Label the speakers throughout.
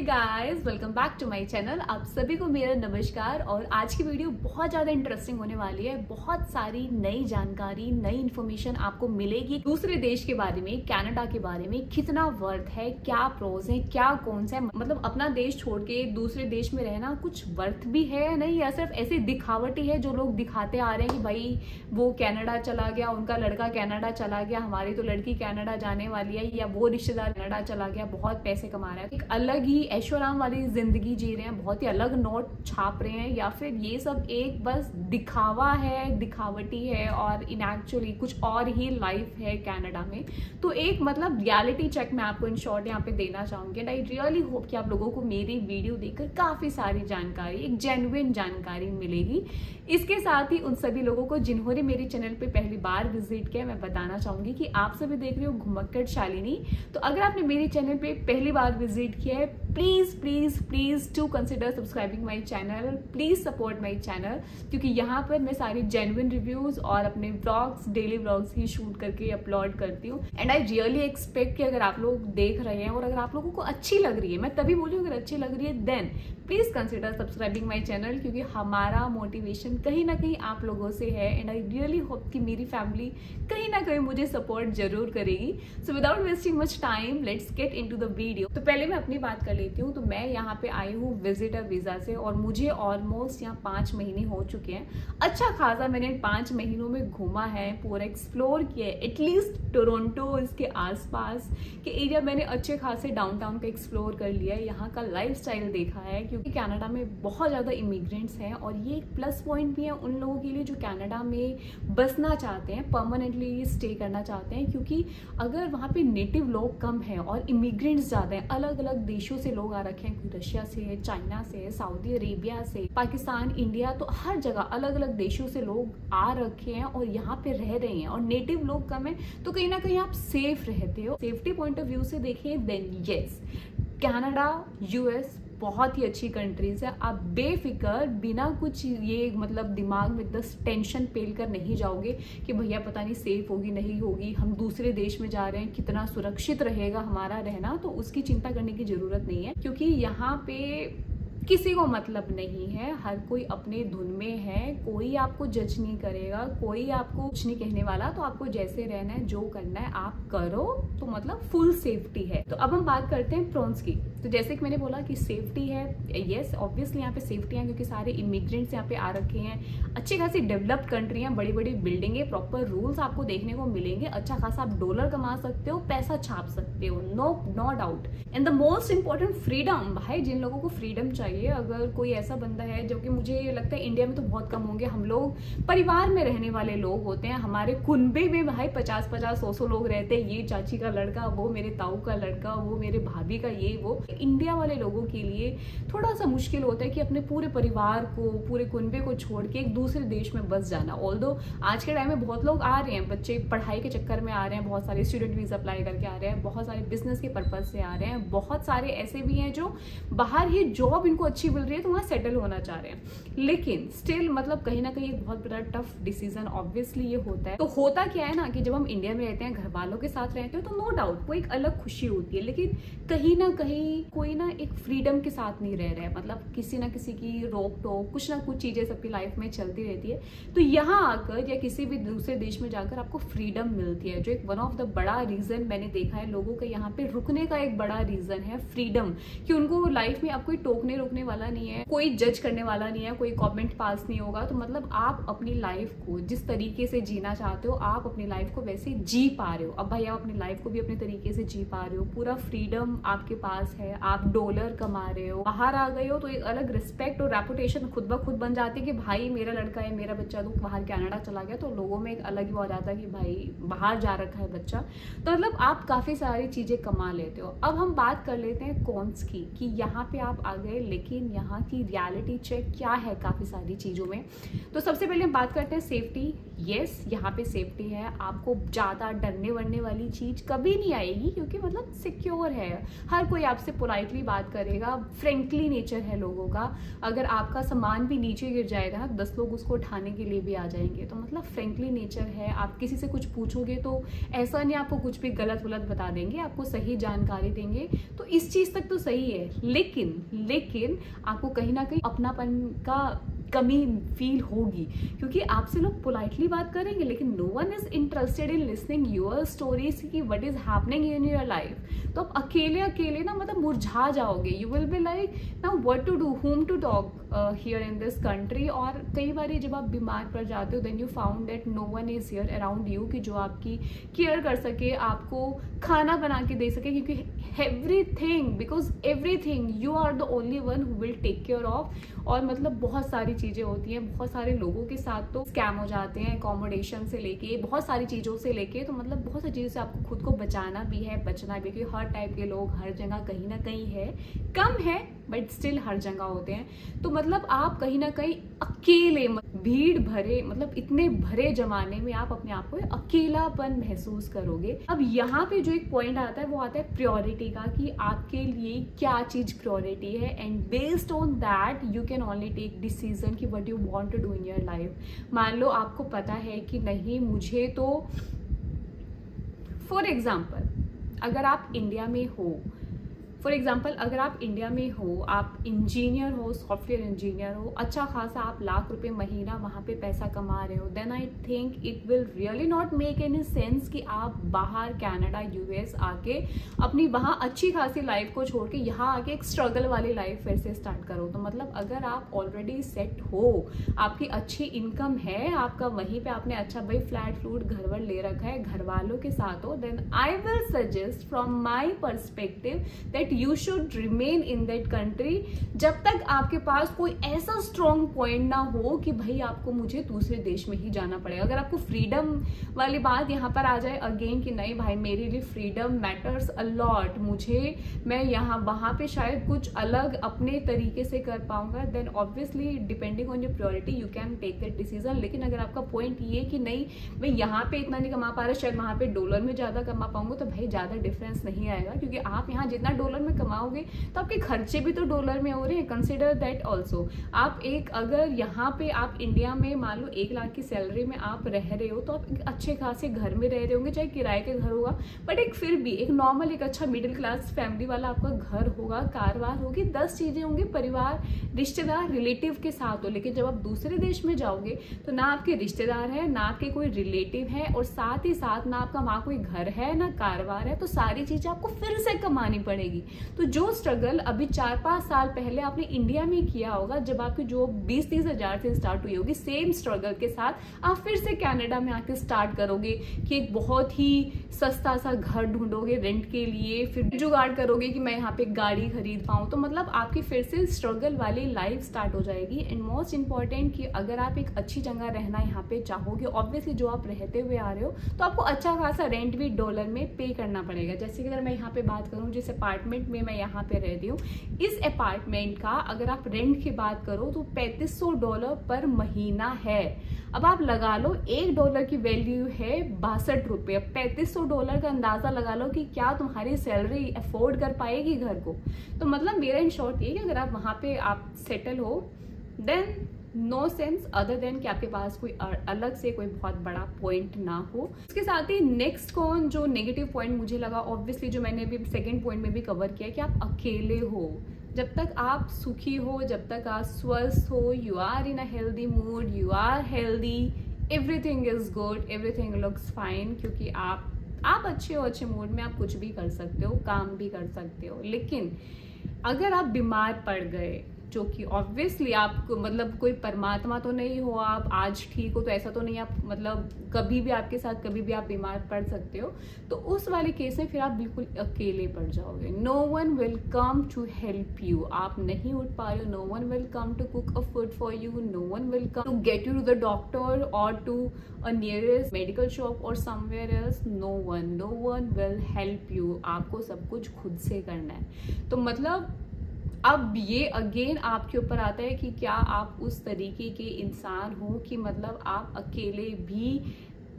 Speaker 1: Guys, welcome back to my channel. आप सभी को मेरा नमस्कार। और आज की वीडियो बहुत ज़्यादा इंटरेस्टिंग होने वाली है। बहुत सारी नई जानकारी, नई इन्फॉर्मेशन आपको मिलेगी दूसरे देश के बारे में, कनाडा के बारे में। कितना वर्थ है, क्या प्रोज है, क्या कॉन्स है, मतलब अपना देश छोड़ के दूसरे देश में रहना कुछ वर्थ भी है या नहीं, या सिर्फ ऐसे दिखावटी है जो लोग दिखाते आ रहे हैं कि भाई वो कनाडा चला गया, उनका लड़का कनाडा चला गया, हमारी तो लड़की कनाडा जाने वाली है, या वो रिश्तेदार कनाडा चला गया, बहुत पैसे कमा रहा है, एक अलग ही ऐशोआराम वाली जिंदगी जी रहे हैं, बहुत ही अलग नोट छाप रहे हैं, या फिर ये सब एक बस दिखावा है, दिखावटी है और इन एक्चुअली कुछ और ही लाइफ है कनाडा में। तो एक मतलब रियलिटी चेक मैं आपको इन शॉर्ट यहाँ पे देना चाहूंगी। एंड आई रियली होप कि आप लोगों को मेरी वीडियो देखकर काफी सारी जानकारी, एक जेन्युइन जानकारी मिलेगी। इसके साथ ही उन सभी लोगों को जिन्होंने मेरे चैनल पे पहली बार विजिट किया, मैं बताना चाहूंगी कि आप सभी देख रहे हो घुमक्कड़ शालिनी। तो अगर आपने मेरे चैनल पे पहली बार विजिट किया है, please please please to consider subscribing my channel, please support my channel, क्योंकि यहाँ पर मैं सारी जेन्युइन रिव्यूज और अपने व्लॉग्स, डेली व्लॉग्स ही शूट करके अपलोड करती हूँ। एंड आई रियली एक्सपेक्ट कि अगर आप लोग देख रहे हैं और अगर आप लोगों को अच्छी लग रही है, मैं तभी बोली अगर अच्छी लग रही है then please consider subscribing my channel, क्योंकि हमारा मोटिवेशन कहीं ना कहीं आप लोगों से है। एंड आई रियली होप कि मेरी फैमिली कहीं ना कहीं मुझे सपोर्ट जरूर करेगी। So without wasting much time, let's get into the video. तो पहले मैं अपनी बात कर लेती हूँ। तो मैं यहाँ पे आई हूँ विजिटर वीजा से और मुझे ऑलमोस्ट यहाँ 5 महीने हो चुके हैं। अच्छा खासा मैंने 5 महीनों में घूमा है, पूरा एक्सप्लोर किया है। एटलीस्ट टोरंटो, इसके आसपास के एरिया मैंने अच्छे खासे डाउनटाउन का एक्सप्लोर कर लिया है। यहाँ का लाइफस्टाइल देखा है, क्योंकि कनाडा में बहुत ज़्यादा इमिग्रेंट्स हैं और ये एक प्लस पॉइंट भी है उन लोगों के लिए जो कनाडा में बसना चाहते हैं, परमानेंटली स्टे करना चाहते हैं। क्योंकि अगर वहाँ पे नेटिव लोग कम हैं और इमिग्रेंट्स ज़्यादा हैं, अलग अलग देशों से लोग आ रखे हैं, कोई रशिया से है, चाइना से है, सऊदी अरेबिया से, पाकिस्तान, इंडिया, तो हर जगह अलग अलग देशों से लोग आ रखे हैं और यहाँ पे रह रहे हैं और नेटिव लोग कम है, तो कहीं ना कहीं आप सेफ रहते हो। सेफ्टी पॉइंट ऑफ व्यू से देखें देन यस, कनाडा, यूएस बहुत ही अच्छी कंट्रीज है। आप बेफिक्र बिना कुछ ये मतलब दिमाग में 10 टेंशन पेल कर नहीं जाओगे कि भैया पता नहीं सेफ होगी नहीं होगी, हम दूसरे देश में जा रहे हैं, कितना सुरक्षित रहेगा हमारा रहना, तो उसकी चिंता करने की जरूरत नहीं है। क्योंकि यहाँ पे किसी को मतलब नहीं है, हर कोई अपने धुन में है, कोई आपको जज नहीं करेगा, कोई आपको कुछ नहीं कहने वाला। तो आपको जैसे रहना है, जो करना है आप करो, तो मतलब फुल सेफ्टी है। तो अब हम बात करते हैं प्रॉन्स की। तो जैसे कि मैंने बोला कि सेफ्टी है, यस ऑब्वियसली यहाँ पे सेफ्टी है, क्योंकि सारे इमिग्रेंट्स यहाँ पे आ रखे हैं। अच्छी खासी डेवलप्ड कंट्री है, बड़ी बड़ी बिल्डिंगें, प्रॉपर रूल्स आपको देखने को मिलेंगे। अच्छा खासा आप डॉलर कमा सकते हो, पैसा छाप सकते हो, no doubt. And the most important freedom. भाई जिन लोगों को फ्रीडम चाहिए, अगर कोई ऐसा बंदा है जो कि मुझे लगता है इंडिया में तो बहुत कम होंगे, हम लोग परिवार में रहने वाले लोग होते हैं, हमारे कुनबे में भाई 50-50-100 लोग रहते हैं, ये चाची का लड़का, वो मेरे ताऊ का लड़का, वो मेरे भाभी का ये वो। इंडिया वाले लोगों के लिए थोड़ा सा मुश्किल होता है कि अपने पूरे परिवार को, पूरे कुनबे को छोड़ के एक दूसरे देश में बस जाना। ऑल्दो आज के टाइम में बहुत लोग आ रहे हैं, बच्चे पढ़ाई के चक्कर में आ रहे हैं, बहुत सारे स्टूडेंट वीजा अप्लाई करके आ रहे हैं, बहुत सारे बिजनेस के पर्पज से आ रहे हैं, बहुत सारे ऐसे भी हैं जो बाहर ही जॉब इनको अच्छी मिल रही है तो वहाँ सेटल होना चाह रहे हैं। लेकिन स्टिल मतलब कहीं ना कहीं एक बहुत बड़ा टफ डिसीजन ऑब्वियसली ये होता है। तो होता क्या है ना कि जब हम इंडिया में रहते हैं, घर वालों के साथ रहते हैं, तो नो डाउट वो एक अलग खुशी होती है। लेकिन कहीं ना कहीं कोई ना एक फ्रीडम के साथ नहीं रह रहा है, मतलब किसी ना किसी की रोक टोक, कुछ ना कुछ चीजें सबकी लाइफ में चलती रहती है। तो यहाँ आकर या किसी भी दूसरे देश में जाकर आपको फ्रीडम मिलती है, जो एक वन ऑफ द बड़ा रीजन मैंने देखा है लोगों का यहाँ पे रुकने का, एक बड़ा रीजन है फ्रीडम। कि उनको लाइफ में आप कोई टोकने रोकने वाला नहीं है, कोई जज करने वाला नहीं है, कोई कमेंट पास नहीं होगा। तो मतलब आप अपनी लाइफ को जिस तरीके से जीना चाहते हो, आप अपनी लाइफ को वैसे जी पा रहे हो। अब भाई आप अपनी लाइफ को भी अपने तरीके से जी पा रहे हो, पूरा फ्रीडम आपके पास है, आप डॉलर कमा रहे हो, बाहर आ गए हो, तो एक अलग रिस्पेक्ट और रेपुटेशन खुद ब खुद बन जाती है कि भाई मेरा लड़का है, मेरा बच्चा तो बाहर कनाडा चला गया, तो लोगों में एक अलग ही हो जाता है कि भाई बाहर जा रखा है बच्चा। तो मतलब आप काफी सारी चीजें कमा लेते हो। अब हम बात कर लेते हैं कॉन्स की, कि यहाँ पे आप आ गए, लेकिन यहाँ की रियलिटी चेक क्या है काफी सारी चीजों में। तो सबसे पहले हम बात करते हैं सेफ्टी। येस, यहाँ पे सेफ्टी है, आपको ज़्यादा डरने वरने वाली चीज़ कभी नहीं आएगी, क्योंकि मतलब सिक्योर है, हर कोई आपसे पोलाइटली बात करेगा, फ्रेंकली नेचर है लोगों का। अगर आपका सामान भी नीचे गिर जाएगा ना, 10 लोग उसको उठाने के लिए भी आ जाएंगे। तो मतलब फ्रेंकली नेचर है। आप किसी से कुछ पूछोगे तो ऐसा नहीं आपको कुछ भी गलत वलत बता देंगे, आपको सही जानकारी देंगे। तो इस चीज़ तक तो सही है, लेकिन आपको कहीं ना कहीं अपनापन का कमी फील होगी, क्योंकि आपसे लोग पोलाइटली बात करेंगे, लेकिन no one is interested in listening your stories कि what is happening in your life. तो आप अकेले ना मतलब मुरझा जाओगे। You will be like now what to do, whom to talk here in this country. और कई बार जब आप बीमार पड़ जाते हो, then you found that no one is here around you कि जो आपकी केयर कर सके, आपको खाना बना के दे सके, क्योंकि because everything you are the only one who will take care of. और मतलब बहुत सारी चीज़ें होती हैं, बहुत सारे लोगों के साथ तो स्कैम हो जाते हैं, अकोमोडेशन से लेके बहुत सारी चीज़ों से लेके। तो मतलब बहुत सारी चीज़ों से आपको खुद को बचाना भी है, बचना भी, क्योंकि हर टाइप के लोग हर जगह कहीं ना कहीं है, कम है बट स्टिल हर जगह होते हैं। तो मतलब आप कहीं ना कहीं अकेले, भीड़ भरे, मतलब इतने भरे जमाने में आप अपने आप को अकेलापन महसूस करोगे। अब यहाँ पे जो एक पॉइंट आता है वो आता है प्रायोरिटी का, कि आपके लिए क्या चीज प्रायोरिटी है, and based on that you can only take decision कि what you want to do in your life. मान लो आपको पता है कि नहीं, मुझे तो फॉर एग्जाम्पल अगर आप इंडिया में हो, आप इंजीनियर हो, सॉफ्टवेयर इंजीनियर हो, अच्छा खासा आप लाख रुपए महीना वहाँ पे पैसा कमा रहे हो, then I think it will really not make any sense कि आप बाहर कनाडा यूएस आके अपनी वहाँ अच्छी खासी लाइफ को छोड़ के यहाँ आके एक स्ट्रगल वाली लाइफ फिर से स्टार्ट करो। तो मतलब अगर आप ऑलरेडी सेट हो, आपकी अच्छी इनकम है, आपका वहीं पे आपने अच्छा भाई फ्लैट फ्लूट घर वर ले रखा है, घर वालों के साथ हो, then I will suggest from my perspective that you should remain in that country, जब तक आपके पास कोई ऐसा स्ट्रॉन्ग पॉइंट ना हो कि भाई आपको मुझे दूसरे देश में ही जाना पड़ेगा। अगर आपको फ्रीडम वाली बात यहाँ पर आ जाए अगेन कि नहीं भाई मेरे लिए फ्रीडम मैटर्स अ लॉट, मैं यहाँ वहाँ पे शायद कुछ अलग अपने तरीके से कर पाऊंगा, then obviously depending on your priority you can take that decision. लेकिन अगर आपका पॉइंट ये कि नहीं मैं यहाँ पे इतना नहीं कमा पा रहा, शायद वहाँ पे डॉलर में ज्यादा कमा पाऊंगा, तो भाई ज्यादा डिफरेंस नहीं आएगा, क्योंकि आप यहाँ जितना डॉलर में कमाओगे तो आपके खर्चे भी तो डॉलर में हो रहे हैं। Consider that also. आप एक अगर यहाँ पे आप इंडिया में मान लो 1 लाख की सैलरी में आप रह रहे हो, तो आप एक अच्छे खासे घर में रह रहे होंगे, चाहे किराए के घर होगा, बट एक फिर भी एक नॉर्मल एक अच्छा मिडिल क्लास फैमिली वाला आपका घर होगा, कार वार होगी, 10 चीजें होंगी, परिवार रिश्तेदार रिलेटिव के साथ हो। लेकिन जब आप दूसरे देश में जाओगे तो ना आपके रिश्तेदार है, ना आपके कोई रिलेटिव है, और साथ ही साथ ना आपका वहाँ कोई घर है, ना कारवार है, तो सारी चीजें आपको फिर से कमानी पड़ेगी। तो जो स्ट्रगल अभी 4-5 साल पहले आपने इंडिया में किया होगा, जब आपकी जॉब 20-30 हजार से स्टार्ट हुई होगी, सेम स्ट्रगल के साथ आप फिर से कनाडा में आके स्टार्ट करोगे कि एक बहुत ही सस्ता सा घर ढूंढोगे रेंट के लिए, फिर जुगाड़ करोगे कि मैं यहाँ पे गाड़ी खरीद पाऊँ। तो मतलब आपकी फिर से स्ट्रगल वाली लाइफ स्टार्ट हो जाएगी। एंड मोस्ट इंपॉर्टेंट कि अगर आप एक अच्छी जगह रहना यहाँ पे चाहोगे, ऑब्वियसली जो आप रहते हुए आ रहे हो, तो आपको अच्छा खासा रेंट भी डॉलर में पे करना पड़ेगा। जैसे कि अगर मैं यहाँ पे बात करूँ, जिस अपार्टमेंट में मैं यहाँ पे रहती हूँ, इस अपार्टमेंट का अगर आप रेंट की बात करो तो $3500 पर महीना है। अब आप लगा लो $1 की वैल्यू है 62 रुपये। $3500 का अंदाजा लगा लो कि क्या तुम्हारी सैलरी अफोर्ड कर पाएगी घर को। तो मतलब मेरा इन शॉर्ट ये कि अगर आप वहां पे आप सेटल हो, then no sense other than कि आपके पास कोई अलग से कोई बहुत बड़ा पॉइंट ना हो। इसके साथ ही नेक्स्ट कौन जो नेगेटिव पॉइंट मुझे लगा, ऑब्वियसली जो मैंने अभी सेकंड पॉइंट में भी कवर किया, कि आप अकेले हो। जब तक आप सुखी हो, जब तक आप स्वस्थ हो, you are in a healthy mood, you are healthy, everything is good, everything looks fine, क्योंकि आप अच्छे हो, अच्छे मूड में आप कुछ भी कर सकते हो, काम भी कर सकते हो। लेकिन अगर आप बीमार पड़ गए, जो कि ऑब्वियसली आपको मतलब कोई परमात्मा तो नहीं हो, आप आज ठीक हो तो ऐसा तो नहीं आप मतलब कभी भी आपके साथ कभी भी आप बीमार पड़ सकते हो, तो उस वाले केस में फिर आप बिल्कुल अकेले पड़ जाओगे। No one will come to help you. आप नहीं उठ पा रहे हो, no one will come to cook a food for you, no one will come to get you to the doctor और to a nearest medical shop और somewhere else. No one will help you. आपको सब कुछ खुद से करना है। तो मतलब अब ये अगेन आपके ऊपर आता है कि क्या आप उस तरीके के इंसान हो कि मतलब आप अकेले भी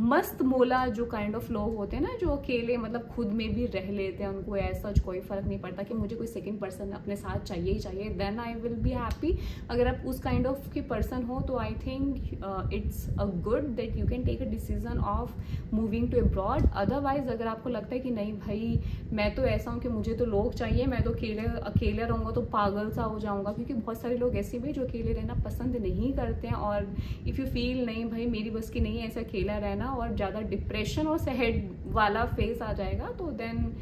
Speaker 1: मस्त मोला जो काइंड ऑफ लोग होते हैं ना, जो अकेले मतलब खुद में भी रह लेते हैं, उनको ऐसा कोई फर्क नहीं पड़ता कि मुझे कोई सेकंड पर्सन अपने साथ चाहिए ही चाहिए, then I will be happy. अगर आप उस काइंड ऑफ की पर्सन हो तो I think it's a good that you can take a decision of moving to abroad. Otherwise अगर आपको लगता है कि नहीं भाई मैं तो ऐसा हूँ कि मुझे तो लोग चाहिए, मैं तो अकेले रहूँगा तो पागल सा हो जाऊँगा, क्योंकि बहुत सारे लोग ऐसे भी जो अकेले रहना पसंद नहीं करते हैं। और इफ़ यू फील नहीं भाई मेरी बस की नहीं है ऐसा अकेला रहना और ज़्यादा डिप्रेशन और सैड वाला फेस आ जाएगा, तो then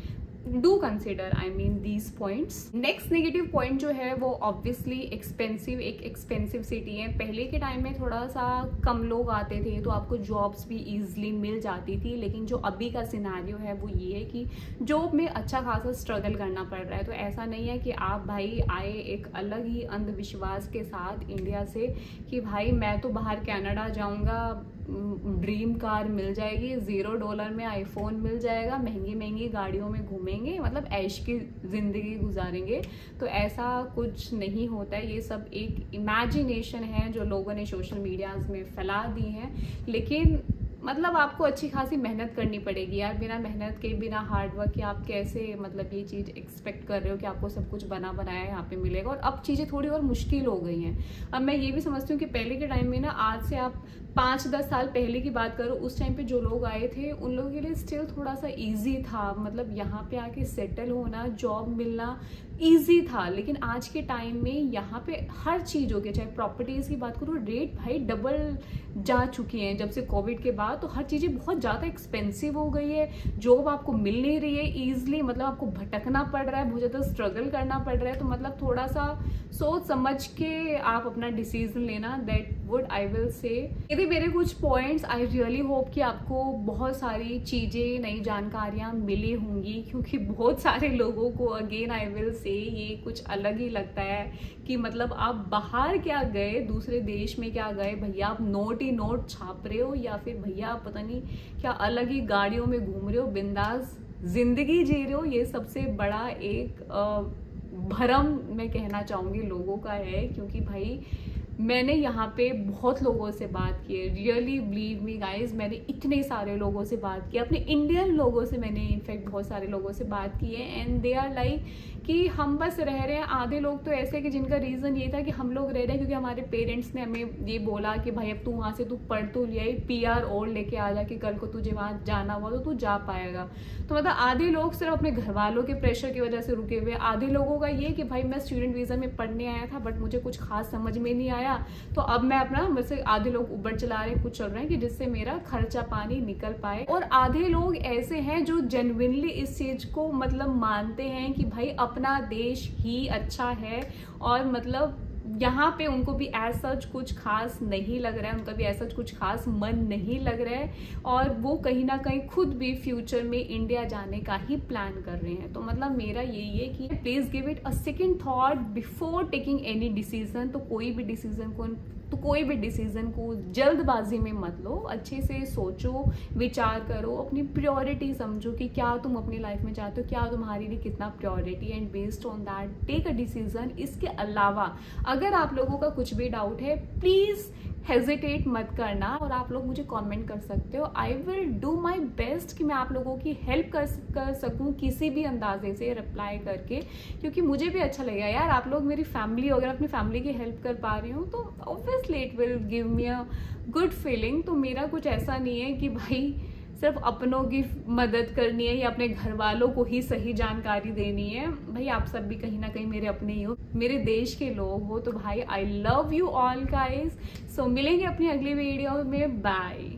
Speaker 1: do consider I mean these points. Next negative point जो है वो ऑब्वियसली एक्सपेंसिव, एक एक्सपेंसिव सिटी है। पहले के टाइम में थोड़ा सा कम लोग आते थे तो आपको जॉब्स भी ईजिली मिल जाती थी, लेकिन जो अभी का सिनेरियो है वो ये है कि जॉब में अच्छा खासा स्ट्रगल करना पड़ रहा है। तो ऐसा नहीं है कि आप भाई आए एक अलग ही अंधविश्वास के साथ इंडिया से कि भाई मैं तो बाहर कनाडा जाऊंगा, ड्रीम कार मिल जाएगी, $0 में आईफोन मिल जाएगा, महंगी महंगी गाड़ियों में घूमेंगे, मतलब ऐश की जिंदगी गुजारेंगे। तो ऐसा कुछ नहीं होता है, ये सब एक इमेजिनेशन है जो लोगों ने सोशल मीडियाज में फैला दी है। लेकिन मतलब आपको अच्छी खासी मेहनत करनी पड़ेगी यार, बिना मेहनत के, बिना हार्डवर्क के आप कैसे मतलब ये चीज़ एक्सपेक्ट कर रहे हो कि आपको सब कुछ बना बनाया यहाँ पे मिलेगा। और अब चीज़ें थोड़ी और मुश्किल हो गई हैं। अब मैं ये भी समझती हूँ कि पहले के टाइम में ना, आज से आप 5-10 साल पहले की बात करो, उस टाइम पे जो लोग आए थे उन लोगों के लिए स्टिल थोड़ा सा ईजी था, मतलब यहाँ पे आके सेटल होना, जॉब मिलना ईजी था। लेकिन आज के टाइम में यहाँ पे हर चीज़ हो गई, चाहे प्रॉपर्टीज़ की बात करो, रेट भाई डबल जा चुकी हैं जब से कोविड के बाद। तो हर चीज़ें बहुत ज़्यादा एक्सपेंसिव हो गई है, जॉब आपको मिल नहीं रही है ईजिली, मतलब आपको भटकना पड़ रहा है, बहुत ज़्यादा स्ट्रगल करना पड़ रहा है। तो मतलब थोड़ा सा सोच समझ के आप अपना डिसीजन लेना, that would I will say. यदि मेरे कुछ पॉइंट्स, आई रियली होप कि आपको बहुत सारी चीज़ें, नई जानकारियाँ मिली होंगी, क्योंकि बहुत सारे लोगों को अगेन आई विल से ये कुछ अलग ही लगता है कि मतलब आप बाहर क्या गए, दूसरे देश में क्या गए, भैया आप नोट ही नोट छाप रहे हो, या फिर भैया आप पता नहीं क्या अलग ही गाड़ियों में घूम रहे हो, बिंदास जिंदगी जी रहे हो। ये सबसे बड़ा एक भरम मैं कहना चाहूँगी लोगों का है, क्योंकि भाई मैंने यहाँ पे बहुत लोगों से बात की है, रियली बिलीव मी गाइज, मैंने इतने सारे लोगों से बात की, अपने इंडियन लोगों से मैंने इनफैक्ट बहुत सारे लोगों से बात की है, एंड दे आर लाइक कि हम बस रह रहे हैं। आधे लोग तो ऐसे कि जिनका रीज़न ये था कि हम लोग रह रहे हैं क्योंकि हमारे पेरेंट्स ने हमें ये बोला कि भाई अब तू वहाँ से तू पढ़ तो लिया, PR और लेके आ जा कि कल को तुझे वहाँ जाना हुआ तो तू जा पाएगा। तो मतलब आधे लोग सिर्फ अपने घर वालों के प्रेशर की वजह से रुके हुए। आधे लोगों का ये कि भाई मैं स्टूडेंट वीज़ा में पढ़ने आया था बट मुझे कुछ खास समझ में नहीं आया, तो अब मैं अपना, वैसे आधे लोग उबर चला रहे हैं, कुछ चल रहे हैं कि जिससे मेरा खर्चा पानी निकल पाए। और आधे लोग ऐसे हैं जो जेन्युइनली इस चीज को मतलब मानते हैं कि भाई अपना देश ही अच्छा है, और मतलब यहाँ पे उनको भी एज सच कुछ खास नहीं लग रहा है, उनका भी एज सच कुछ खास मन नहीं लग रहा है, और वो कहीं ना कहीं खुद भी फ्यूचर में इंडिया जाने का ही प्लान कर रहे हैं। तो मतलब मेरा यही है कि please give it a second thought before taking any decision. तो कोई भी डिसीजन को जल्दबाजी में मत लो, अच्छे से सोचो, विचार करो, अपनी प्रायोरिटी समझो कि क्या तुम अपनी लाइफ में चाहते हो, क्या तुम्हारे लिए कितना priority, and based on that take a decision. इसके अलावा अगर आप लोगों का कुछ भी डाउट है प्लीज हेजिटेट मत करना, और आप लोग मुझे कमेंट कर सकते हो। I will do my best कि मैं आप लोगों की हेल्प कर सकूं किसी भी अंदाजे से रिप्लाई करके, क्योंकि मुझे भी अच्छा लगेगा यार, आप लोग मेरी फैमिली, अगर अपनी फैमिली की हेल्प कर पा रही हूँ तो obviously it will give me a good feeling. तो मेरा कुछ ऐसा नहीं है कि भाई सिर्फ अपनों की मदद करनी है या अपने घर वालों को ही सही जानकारी देनी है। भाई आप सब भी कहीं ना कहीं मेरे अपने ही हो, मेरे देश के लोग हो, तो भाई I love you all guys. So मिलेंगे अपनी अगली वीडियो में, बाय।